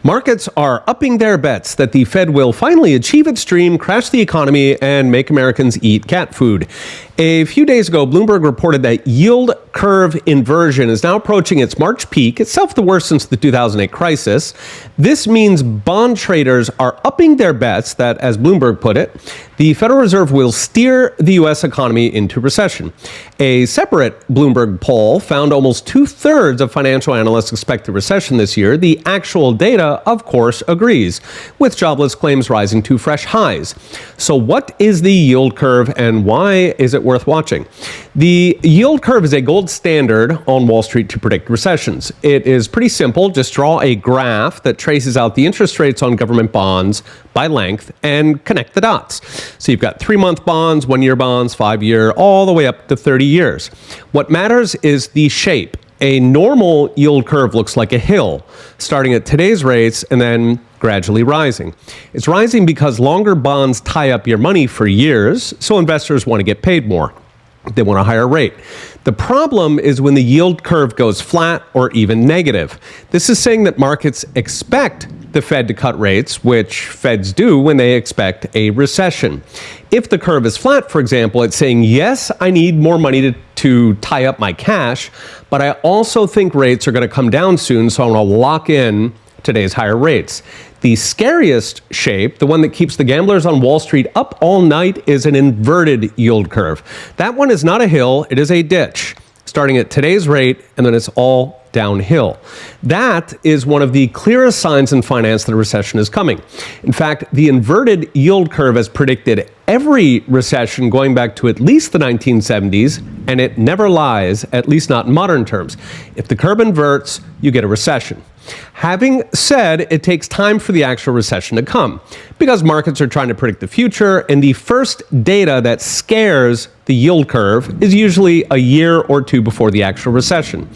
Markets are upping their bets that the Fed will finally achieve its dream, crash the economy, and make Americans eat cat food. A few days ago, Bloomberg reported that yield curve inversion is now approaching its March peak, itself the worst since the 2008 crisis. This means bond traders are upping their bets that, as Bloomberg put it, the Federal Reserve will steer the U.S. economy into recession. A separate Bloomberg poll found almost two-thirds of financial analysts expect a recession this year. The actual data, of course, agrees, with jobless claims rising to fresh highs. So what is the yield curve and why is it worth watching? The yield curve is a gold standard on Wall Street to predict recessions. It is pretty simple. Just draw a graph that traces out the interest rates on government bonds by length and connect the dots. So you've got 3-month bonds, 1-year bonds, 5-year, all the way up to 30 years. What matters is the shape. A normal yield curve looks like a hill, starting at today's rates and then gradually rising. It's rising because longer bonds tie up your money for years, so investors want to get paid more. They want a higher rate. The problem is when the yield curve goes flat or even negative. This is saying that markets expect the Fed to cut rates, which Feds do when they expect a recession. If the curve is flat, for example, it's saying, yes, I need more money to tie up my cash, but I also think rates are going to come down soon, so I want to lock in today's higher rates. The scariest shape, the one that keeps the gamblers on Wall Street up all night, is an inverted yield curve. That one is not a hill, it is a ditch, starting at today's rate, and then it's all downhill. That is one of the clearest signs in finance that a recession is coming. In fact, the inverted yield curve has predicted every recession going back to at least the 1970s, and it never lies, at least not in modern terms. If the curve inverts, you get a recession. Having said, it takes time for the actual recession to come because markets are trying to predict the future, and the first data that scares the yield curve is usually a year or two before the actual recession.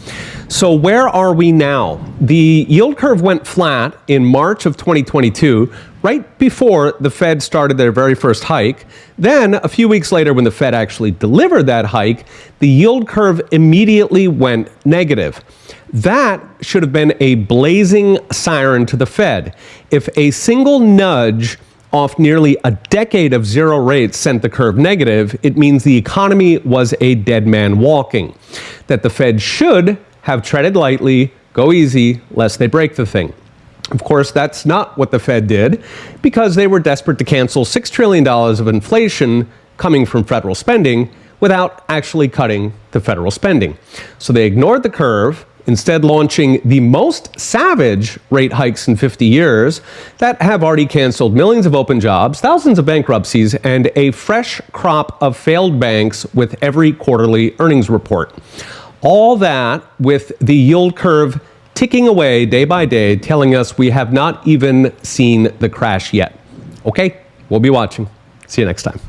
So where are we now? The yield curve went flat in March of 2022, right before the Fed started their very first hike. Then, a few weeks later, when the Fed actually delivered that hike, the yield curve immediately went negative. That should have been a blazing siren to the Fed. If a single nudge off nearly a decade of zero rates sent the curve negative, it means the economy was a dead man walking. That the Fed should have treaded lightly, go easy, lest they break the thing. Of course, that's not what the Fed did because they were desperate to cancel $6 trillion of inflation coming from federal spending without actually cutting the federal spending. So they ignored the curve, instead launching the most savage rate hikes in 50 years that have already canceled millions of open jobs, thousands of bankruptcies, and a fresh crop of failed banks with every quarterly earnings report. All that with the yield curve ticking away day by day, telling us we have not even seen the crash yet. Okay, we'll be watching. See you next time.